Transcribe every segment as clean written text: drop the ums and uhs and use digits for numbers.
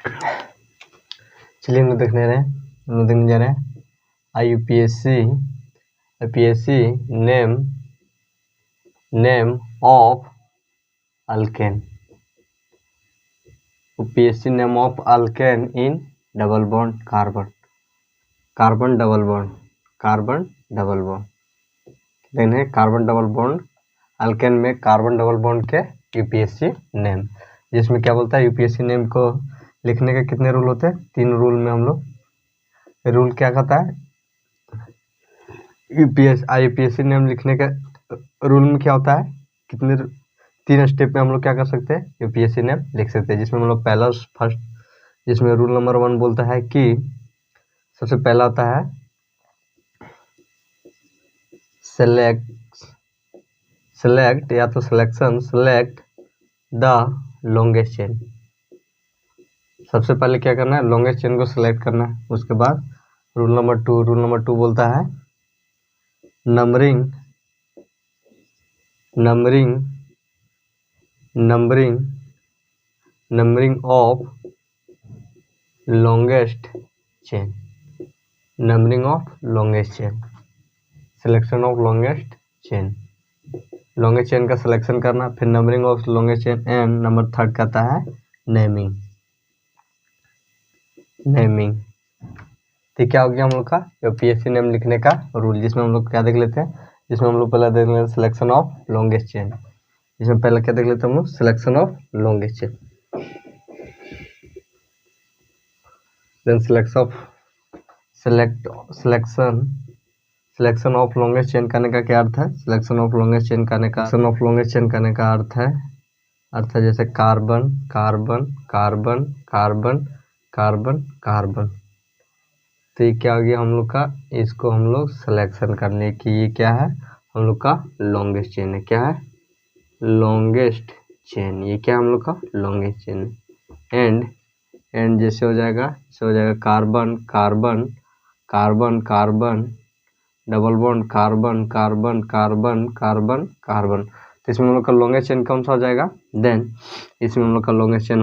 चलिए हम लोग देखने जा रहे हैं IUPAC name of alkane. UPSC name of alkane in double bond carbon double bond देखने कार्बन डबल बॉन्ड अल्केन में कार्बन डबल बॉन्ड के UPSC नेम, जिसमें क्या बोलता है UPSC नेम को लिखने के कितने रूल होते हैं? 3 रूल में हम लोग रूल क्या कहता है IUPAC नेम लिखने का रूल में क्या होता है, कितने 3 स्टेप में हम लोग क्या कर सकते हैं UPSC नेम लिख सकते हैं। जिसमें हम लोग फर्स्ट जिसमें रूल नंबर 1 बोलता है कि सबसे पहला होता है सेलेक्ट या तो सेलेक्ट द लॉन्गेस्ट चेन। सबसे पहले क्या करना है, लॉन्गेस्ट चेन को सिलेक्ट करना है। उसके बाद रूल नंबर 2 बोलता है numbering of longest chain, selection of longest chain का सिलेक्शन करना, फिर numbering of longest chain, and number 3 कहता है नेमिंग। तो क्या हो गया हम लोग का UPSC नेम लिखने का रूल, जिसमें हम लोग क्या देख लेते हैं, जिसमें हम लोग पहले देख लेते हैं सिलेक्शन ऑफ लॉन्गेस्ट चेन। जिसमें पहले क्या देख लेते हैं हम लोग, selection of longest chain. Then selection of longest chain करने का क्या अर्थ है? सिलेक्शन ऑफ लॉन्गेस्ट चेन करने का अर्थ है जैसे carbon carbon carbon carbon carbon carbon. तो ये क्या हो गया हम लोग का, इसको हम लोग सिलेक्शन करने की, ये क्या है हम लोग का लॉन्गेस्ट चेन है। क्या है? Longest chain. ये क्या हम लोग का लॉन्गेस्ट चेन है। एंड जैसे हो जाएगा carbon carbon carbon carbon double bond carbon carbon carbon carbon carbon. तो इसमें हम लोग का लॉन्गेस्ट चेन कौन सा हो जाएगा? देन इसमें हम लोग का लॉन्गेस्ट चेन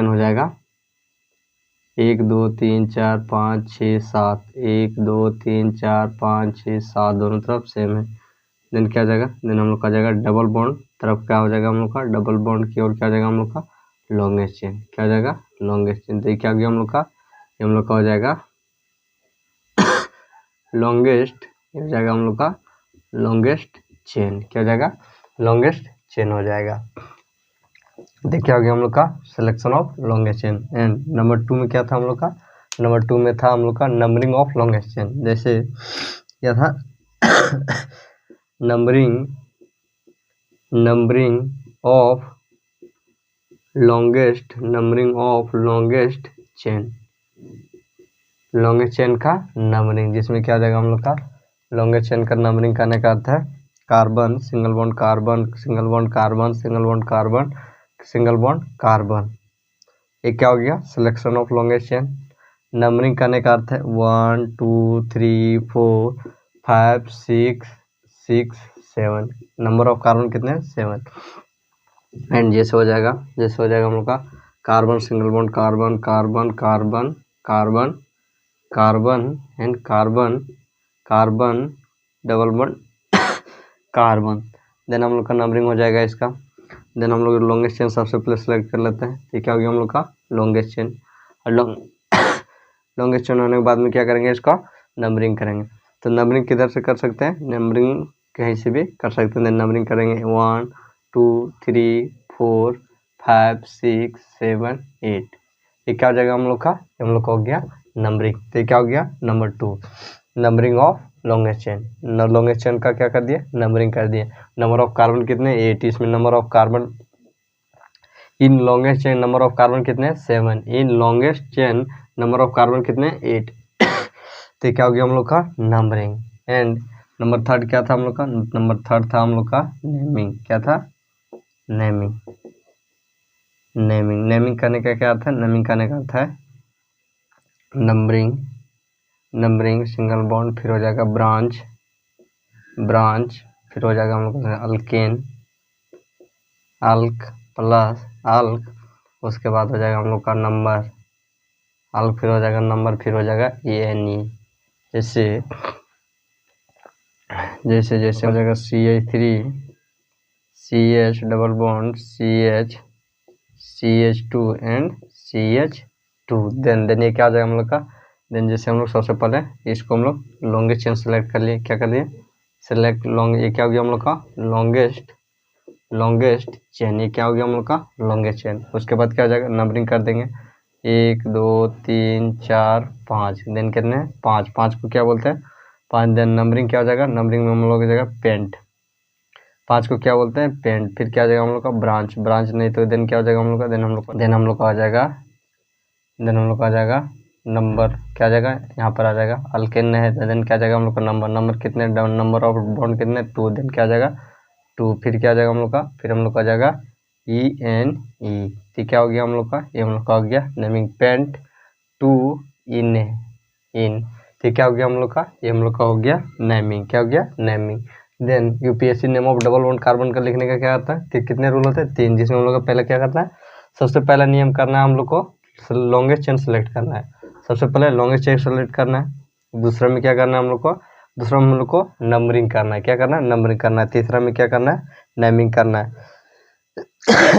हो जाएगा 1 2 3 4 5 6 7। 1 2 3 4 5 6 7 दोनों तरफ सेम है। देन क्या हो जाएगा? देन हम लोग का जाएगा डबल बॉन्ड तरफ क्या हो जाएगा हम लोग का, डबल बॉन्ड की ओर क्या हो जाएगा हम लोग का लॉन्गेस्ट चेन। क्या हो जाएगा? Longest chain. तो ये क्या हो गया हम लोग का, ये हम लोग का हो जाएगा लॉन्गेस्ट, हो जाएगा हम लोग का लॉन्गेस्ट चेन। क्या हो जाएगा? लॉन्गेस्ट चेन हो जाएगा। देखिए हो गया हम लोग का selection of longest chain. And number 2 में क्या था हम लोग का? नंबर 2 में था हम लोग का नंबरिंग ऑफ लॉन्गेस्ट चेन। जैसे क्या था नंबरिंग ऑफ लॉन्गेस्ट चेन का नंबरिंग, जिसमें क्या हो जाएगा हम लोग का लॉन्गेस्ट चेन का नंबरिंग करने का अर्थ है carbon single bond carbon single bond carbon single bond carbon single bond carbon. ये क्या हो गया? Selection of longest chain. Numbering करने का अर्थ है 1 2 3 4 5 6 7। नंबर ऑफ कार्बन कितने? 7। एंड जैसे हो जाएगा हम लोग का carbon single bond carbon carbon carbon carbon carbon and carbon carbon double bond carbon. Then हम लोग का नंबरिंग हो जाएगा इसका। देन हम लोग लॉन्गेस्ट चेन सबसे पहले सेलेक्ट कर लेते हैं। तो क्या हो गया हम लोग का लॉन्गेस्ट चेन। और लॉन्गेस्ट चेन होने के बाद में क्या करेंगे, इसका नंबरिंग करेंगे। तो नंबरिंग किधर से कर सकते हैं? नंबरिंग कहीं से भी कर सकते हैं। देन नंबरिंग करेंगे 1 2 3 4 5 6 7 8। ये क्या हो जाएगा हम लोग का? हम लोग का हो गया नंबरिंग। तो ये क्या हो गया number 2 numbering of longest chain. Longest chain का क्या कर दिया? नंबरिंग कर दिया। नंबर ऑफ कार्बन कितने? 8। इसमें number of carbon in longest chain number of carbon कितने? 7। In longest chain number of carbon कितने? 8। तो क्या हो गया हम लोग का नंबरिंग। एंड नंबर 3 क्या था हम लोग का? नंबर 3 था हम लोग का नेमिंग। क्या था? नेमिंग करने का क्या अर्थ है? नेमिंग करने का अर्थ है नंबरिंग सिंगल बॉन्ड, फिर हो जाएगा ब्रांच, फिर हो जाएगा हम लोग का अल्केन, प्लस अल्क, उसके बाद हो जाएगा हम लोग का नंबर, अल्क फिर हो जाएगा नंबर, फिर हो जाएगा ENE। जैसे जैसे जैसे हो जाएगा CH3 CH double bond CH2 and CH2। Then ये क्या आ जाएगा हम लोग का, देन जैसे हम लोग सबसे पहले इसको हम लोग लॉन्गेस्ट चेन सेलेक्ट कर लिए, क्या कर लिए, सेलेक्ट लॉन्ग, ये क्या हो गया हम लोग का लॉन्गेस्ट चेन, ये क्या हो गया हम लोग का लॉन्गेस्ट चेन। उसके बाद क्या हो जाएगा, नंबरिंग कर देंगे 1 2 3 4 5, देन कितने 5, 5 को क्या बोलते हैं 5। देन नंबरिंग क्या हो जाएगा, नंबरिंग में हम लोग हो जाएगा पेंट, 5 को क्या बोलते हैं पेंट। फिर क्या हो जाएगा हम लोग का ब्रांच नहीं तो देन क्या हो जाएगा हम लोग का, देन हम लोग का आ जाएगा नंबर, क्या आ जाएगा यहाँ पर आ जाएगा अल्केन है, देन क्या आ जाएगा हम लोग का नंबर कितने, नंबर ऑफ बॉन्ड कितने 2, देन क्या आ जाएगा 2। फिर क्या आ जाएगा हम लोग का, फिर हम लोग का आ जाएगा ENE। फिर क्या हो गया हम लोग का, ये हम लोग का हो गया नेमिंग पेंट 2 इन। फिर क्या हो गया हम लोग का, ये हम लोग का हो गया नेमिंग, क्या हो गया naming. Then UPSC name of double bond carbon का लिखने का क्या आता है, कितने रूल होते हैं 3, जिसमें हम लोग का पहले क्या करना है, सबसे पहला नियम करना है हम लोग को लॉन्गेस्ट चेन सेलेक्ट करना है, सबसे पहले लॉन्गेस्ट चेन सेलेक्ट करना है। दूसरा में क्या करना है हम लोग को, दूसरा में हम लोग को नंबरिंग करना है, क्या करना है नंबरिंग करना है। तीसरा में क्या करना है, नेमिंग करना है।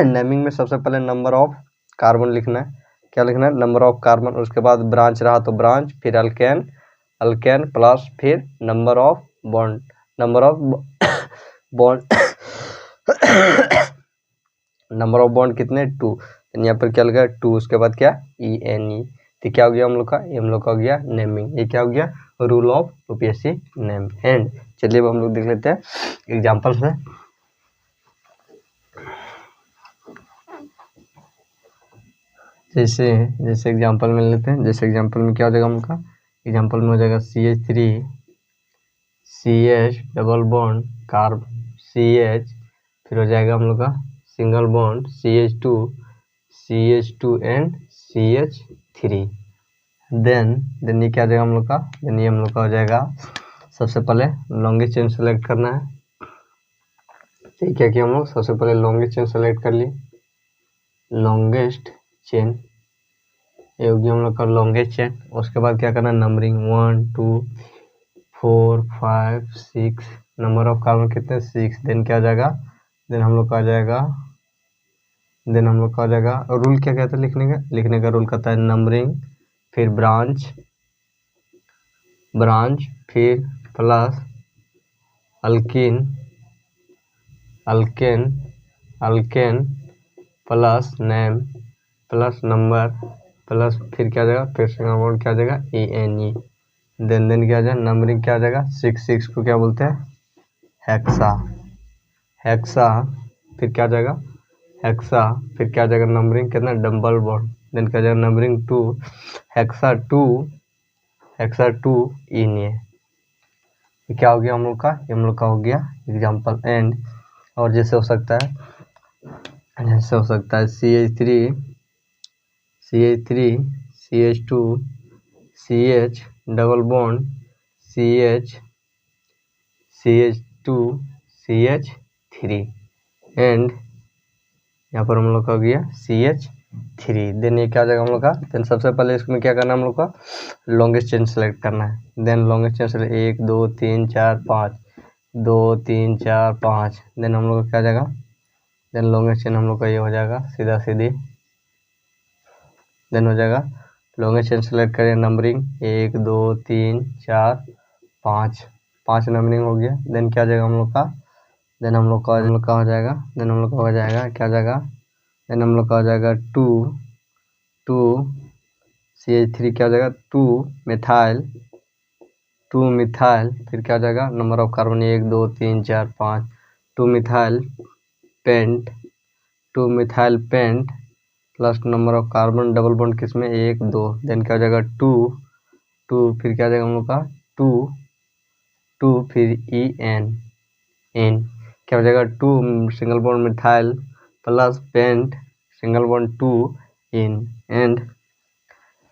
नेमिंग में सबसे पहले नंबर ऑफ कार्बन लिखना है, क्या लिखना है नंबर ऑफ कार्बन। उसके बाद ब्रांच रहा तो ब्रांच, फिर अल्केन प्लस फिर number of bond number of bond कितने 2, यहाँ पर क्या लगा 2, उसके बाद क्या ENE। तो क्या हो गया हम लोग का, ये हम लोग का हो गया नेमिंग, ये क्या हो गया rule of UPSC name. And चलिए अब हम लोग देख लेते हैं एग्जाम्पल से। जैसे एग्जाम्पल में लेते हैं, जैसे एग्जाम्पल में क्या हो जाएगा हम लोग का, एग्जाम्पल में हो जाएगा CH3 CH double bond carb CH, फिर हो जाएगा हम लोग का single bond CH2 and CH3। Then ये क्या हो जाएगा हम लोग का, देन ये हम लोग का हो जाएगा सबसे पहले लॉन्गेस्ट चेन सेलेक्ट करना है। तो क्या किया हम लोग, सबसे पहले लॉन्गेस्ट चेन सेलेक्ट कर लिए, लॉन्गेस्ट चेन ये होगी हम लोग का लॉन्गेस्ट चेन। उसके बाद क्या करना है नंबरिंग 1 2 4 5 6, नंबर ऑफ कार्बन कितने 6। देन क्या आ जाएगा, देन हम लोग का आ जाएगा रूल क्या कहता है लिखने का रूल कहता है नंबरिंग, फिर ब्रांच फिर plus alkane plus name plus number plus फिर क्या आ जाएगा, फिर सिंगल बॉन्ड क्या आ जाएगा ENE। देन क्या आ जाएगा नंबरिंग क्या आ जाएगा 6 को क्या बोलते हैं हेक्सा। फिर क्या आ जाएगा हेक्सा, फिर क्या आ जाएगा नंबरिंग कितना डबल बॉन्ड, देन क्या आ जाएगा नंबरिंग 2 हेक्सा 2 ENE। क्या हो गया हम लोग का, ये हम लोग का हो गया एग्जाम्पल। एंड और जैसे हो सकता है CH3 CH2 CH double bond CH2 CH3 and यहाँ पर हम लोग का हो गया CH3। देन ये क्या आ जाएगा हम लोग का, देन सबसे पहले इसमें क्या करना है हम लोग का लॉन्गेस्ट चेन सेलेक्ट करना है। Then longest chain select 1 2 3 4 5 2 3 4 5, then हम लोग का क्या आ जाएगा, देन लॉन्गेस्ट चेन हम लोग का ये हो जाएगा सीधा सीधी। देन हो जाएगा लॉन्गेस्ट चेन सेलेक्ट करें, नंबरिंग 1 2 3 4 5 नंबरिंग हो गया। देन क्या आ जाएगा हम लोग का, देन हम लोग का हो जाएगा क्या आ जाएगा, देन हम लोग का हो जाएगा 2 CH3 क्या हो जाएगा 2 मिथाइल, फिर क्या हो जाएगा number of carbon 1 2 3 4 5 2 methyl paint plus number of carbon double bond किसमें 1 2, देन क्या हो जाएगा 2 फिर क्या आ जाएगा हम लोग का 2 फिर इन क्या हो जाएगा 2 single bond methyl plus pent single bond 2 इन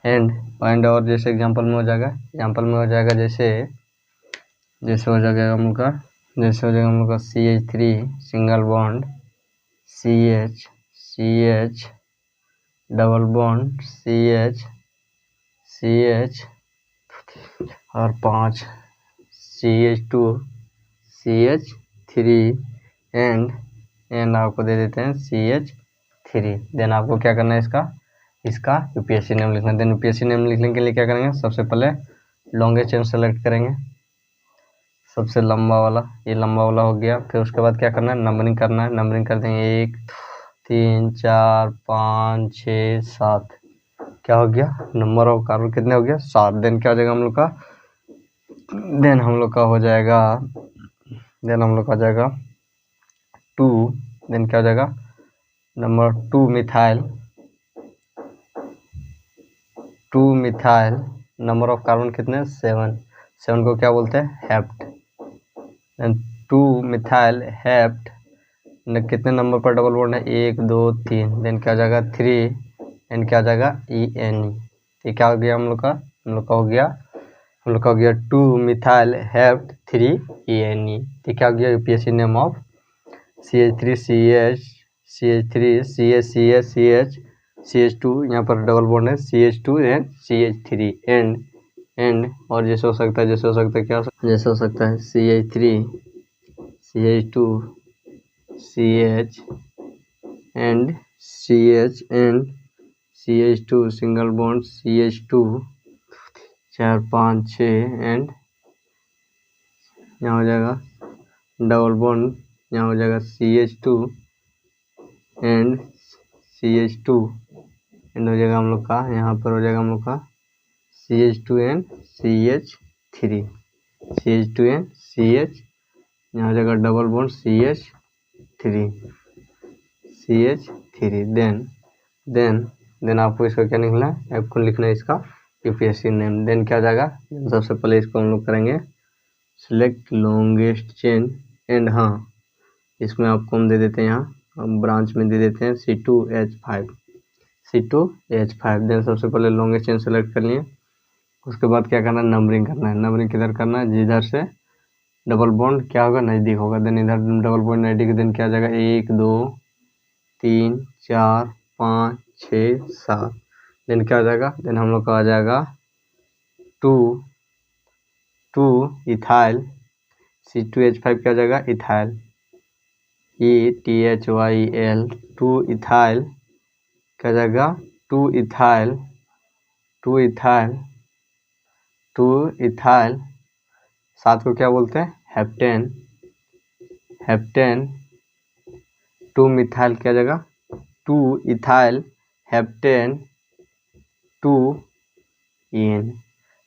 एंड और जैसे एग्जांपल में हो जाएगा जैसे हो जाएगा हम लोग का CH3 single bond CH double bond CH CH और 5 CH2 CH3 एंड आपको दे देते हैं CH3। देन आपको क्या करना है, इसका यूपीएससी नेम लिखना है। देन यूपीएससी नेम लिखने के लिए क्या करेंगे, सबसे पहले लॉन्गेस्ट चेन सेलेक्ट करेंगे, सबसे लंबा वाला, ये लंबा वाला हो गया। फिर उसके बाद क्या करना है, नंबरिंग करना है। नंबरिंग कर देंगे 1 3 4 5 6 7। क्या हो गया, नंबर ऑफ कार्बन कितने हो गया, 7। देन क्या हो जाएगा हम लोग का, देन हम लोग का हो जाएगा, देन हम लोग का आ जाएगा 2। देन क्या हो जाएगा, number 2 methyl, 2 methyl, number of carbon कितने, 7। 7 को क्या बोलते हैं, हेप्ट। देन 2 मिथाइल हेप्ट, कितने नंबर पर डबल बॉन्ड है, 1 2 3। देन क्या हो जाएगा 3, एंड क्या हो जाएगा ENE। ये क्या हो गया हम लोग का, हो गया 2 मिथाइल हेप्ट 3 ENE। ये क्या हो गया, UPSC name of CH3 CH CH3 CH CH CH CH2, यहाँ पर डबल बॉन्ड है CH2 एंड CH3 एंड और जैसे हो सकता है, क्या जैसे हो सकता है CH3 CH2 CH and CH2 single bond CH2 4 5 6 and यहाँ हो जाएगा डबल बॉन्ड, यहाँ हो जाएगा CH2 एंड CH2 एंड हो जाएगा हम लोग का, यहाँ पर हो जाएगा हम लोग का CH2 and CH3 CH2 and CH, यहाँ हो जाएगा डबल बॉन्ड CH3 देन आपको इसका क्या लिखना है, आपको लिखना है इसका यूपीएससी नेम। देन क्या हो जाएगा, सबसे पहले इसको हम लोग करेंगे सिलेक्ट लॉन्गेस्ट चेन एंड, हाँ इसमें आपको हम दे देते हैं, यहाँ ब्रांच में दे देते हैं C2H5। देन सबसे पहले लॉन्गेस्ट चेन सेलेक्ट कर लिए। उसके बाद क्या करना है, नंबरिंग करना है। नंबरिंग किधर करना है, जिधर से डबल बॉन्ड क्या होगा, नज़दीक होगा। देन इधर डबल बॉन्ड नज़दीक, देन क्या हो जाएगा 1 2 3 4 5 6 7। देन क्या हो जाएगा, देन हम लोग का आ जाएगा 2 इथाइल C2H5 क्या हो जाएगा, इथाइल ETHYL 2 इथाइल क्या हो जाएगा, 2 इथाइल 7 को क्या बोलते हैं, हेप्टेन 2 मिथाइल क्या जगह, 2 इथाइल हेप्टेन 2 EN।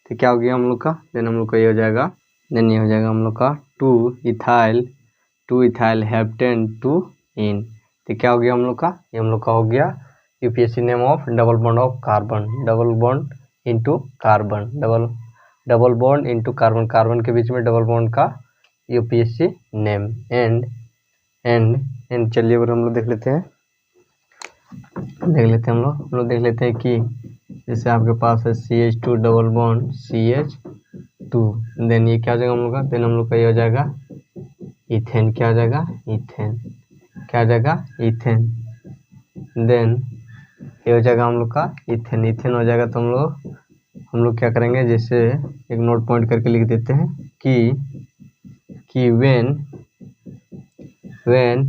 तो क्या हो गया हम लोग का, देन हम लोग का ये हो जाएगा, देन ये हो जाएगा हम लोग का 2 इथाइल हेप्टेन 2 EN। तो क्या हो गया हम लोग का, ये हम लोग का हो गया UPSC name of double bond of carbon, double bond into carbon, double bond into carbon के बीच में डबल बॉन्ड का यूपीएससी नेम। एंड चलिए हम लोग देख लेते हैं देख लेते हैं कि जैसे आपके पास है CH2 double bond CH2, then ये क्या हो जाएगा हम लोग का, देन हम लोग का ये हो जाएगा इथेन। क्या हो जाएगा, इथेन क्या हो जाएगा, इथेन। देन ये हो जाएगा हम लोग का इथेन हो जाएगा। तो हम लोग क्या करेंगे, जैसे एक नोट पॉइंट करके लिख देते हैं कि when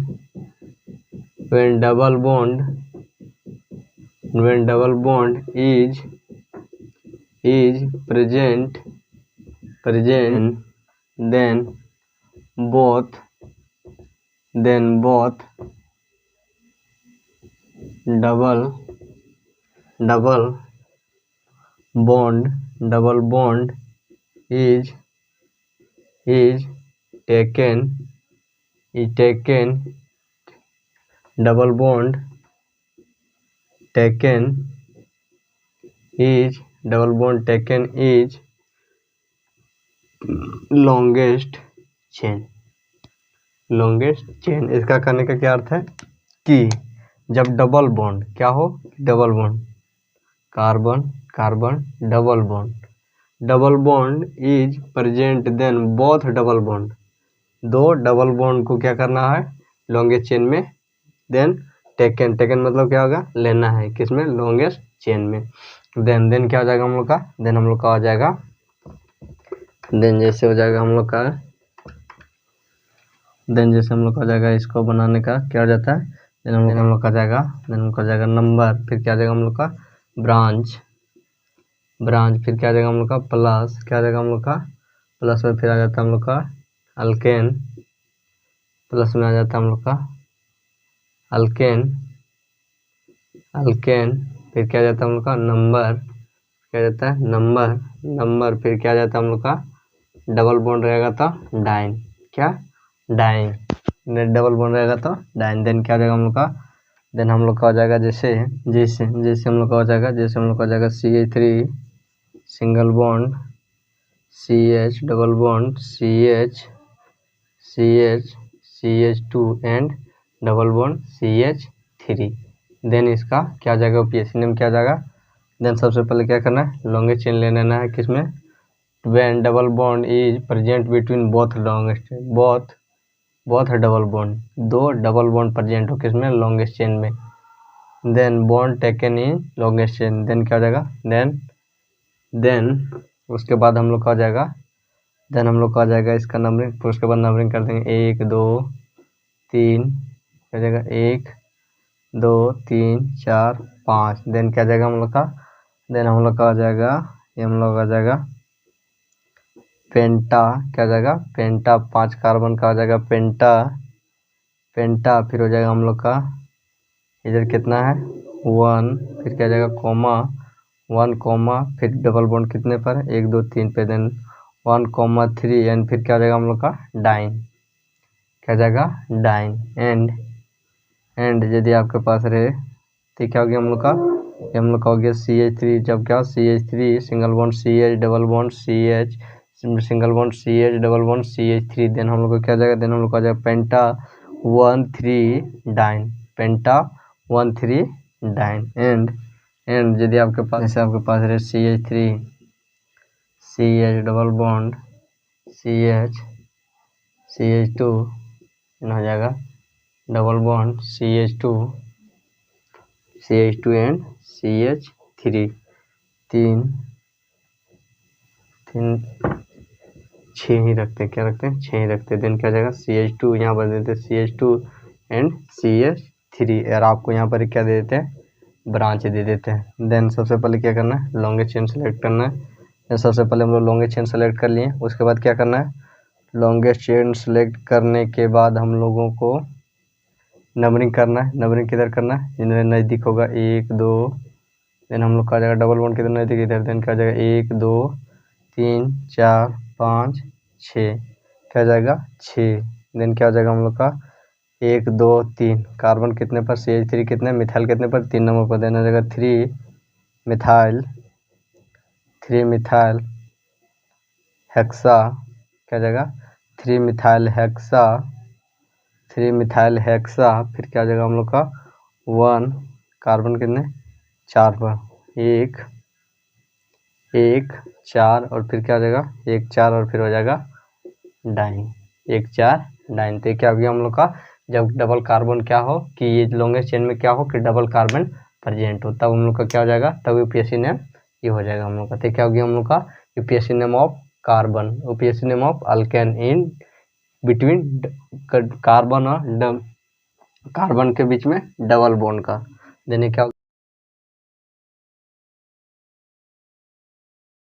double bond is present then both double bond is taken double bond taken is longest chain। इसका करने का क्या अर्थ है कि जब डबल बॉन्ड क्या हो, double bond carbon double bond is present then both double bond, दो डबल बॉन्ड को क्या करना है लॉन्गेस्ट चेन में, देन टेकन, टेकन मतलब क्या होगा, लेना है, किसमें, लॉन्गेस्ट चेन में। देन क्या हो जाएगा हम लोग का, देन हम लोग का हो जाएगा, देन जैसे हो जाएगा हम लोग का, देन जैसे हम लोग का हो जाएगा इसको बनाने का क्या हो जाता है, देन हम लोग का जाएगा, देन हम लोग का जाएगा नंबर, फिर क्या आ जाएगा हम लोग का ब्रांच, ब्रांच, फिर क्या आ जाएगा हम लोग का प्लस, क्या आ जाएगा हम लोग का प्लस में, फिर आ जाता है हम लोग का अल्केन, प्लस में आ जाता है हम लोग का अल्केन, अल्केन, फिर क्या आ जाता है हम लोग का नंबर, क्या जाता है नंबर, नंबर, फिर क्या आ जाता है हम लोग का डबल बॉन्ड रहेगा तो डाइन, क्या डाइन, डबल बॉन्ड रहेगा तो डाइन। देन क्या हो जाएगा हम लोग का, देन हम लोग का हो जाएगा जैसे जैसे जैसे हम लोग का हो जाएगा, जैसे हम लोग का हो जाएगा CH3 single bond CH double bond CH2 and double bond CH3। Then इसका क्या हो जाएगा, OPSC नेम क्या हो जाएगा, देन सबसे पहले क्या करना है, लॉन्गेस्ट चेन ले लेना है, किसमें, when double bond is present between both longest, both double bond, दो डबल बॉन्ड प्रेजेंट हो किसमें, लॉन्गेस्ट चेन में। Then bond taken in longest chain, then क्या हो जाएगा, देन उसके बाद हम लोग का हो जाएगा, देन हम लोग का हो जाएगा इसका नंबरिंग, फिर उसके बाद नंबरिंग कर देंगे 1 2 3, क्या जाएगा 1 2 3 4 5। देन क्या जाएगा हम लोग का, देन हम लोग का हो जाएगा, ये हम लोग का हो जाएगा पेंटा, क्या हो जाएगा पेंटा, 5 कार्बन का हो जाएगा पेंटा, पेंटा, फिर हो जाएगा हम लोग का इधर कितना है 1, फिर क्या जाएगा कोमा 1 कोमा, फिर डबल बॉन्ड कितने पर 1 2 3 पे, देन 1,3 एंड फिर क्या हो जाएगा हम लोग का डाइन, क्या जाएगा डाइन, एंड यदि आपके पास रहे तो क्या हो गया हम लोग का, ये हम लोग का हो गया CH3, जब क्या CH3 single bond CH double bond CH single bond CH double bond CH3, then हम लोग को क्या जाएगा, देन हम लोग का जाएगा पेंटा 1,3 डाइन, पेंटा 1,3 डाइन, एंड यदि आपके पास, जैसे आपके पास रहे CH3 CH double bond CH2 हो जाएगा double bond CH2 and CH3, 3 6 ही रखते हैं, क्या रखते हैं 6 ही रखते हैं। देन क्या जाएगा CH2 यहाँ पर देते हैं CH2 एंड CH3, और आपको यहाँ पर क्या दे देते हैं, ब्रांच दे देते हैं। देन सबसे पहले क्या करना है, लॉन्गेस्ट चेन सेलेक्ट करना है। सबसे पहले हम लोग लॉन्गेस्ट चेन सेलेक्ट कर लिए, उसके बाद क्या करना है, लॉन्गेस्ट चेन सेलेक्ट करने के बाद हम लोगों को नंबरिंग करना है। नंबरिंग किधर करना है, जिन्हें नज़दीक होगा 1 2, देन हम लोग का जाएगा डबल बॉन्ड किधर नज़दीक इधर, देन क्या जाएगा 1 2 3 4 5 6, क्या जाएगा 6। देन क्या हो जाएगा हम लोग का 1 2 3 कार्बन कितने पर, CH3 कितने, मिथाइल कितने पर 3 नंबर पर, देन हो जाएगा 3 मिथाइल हेक्सा, क्या जाएगा 3 मिथाइल हेक्सा, फिर क्या जाएगा हम लोग का 1 कार्बन कितने 4 पर, 1 4, और फिर क्या हो जाएगा 1 4, और फिर हो जाएगा डाइन 1 4 डाइन। तो क्या हो गया हम लोग का, जब डबल कार्बन क्या हो कि ये लॉन्गेस्ट चेन में क्या हो कि डबल कार्बन प्रेजेंट हो, तब हम लोग का क्या हो जाएगा, तब UPSC नेम ये हो जाएगा हम लोग का। तो क्या हो गया हम लोग का UPSC name of carbon, UPSC name of alkane in between carbon और कार्बन के बीच में डबल बॉन्ड का, देने क्या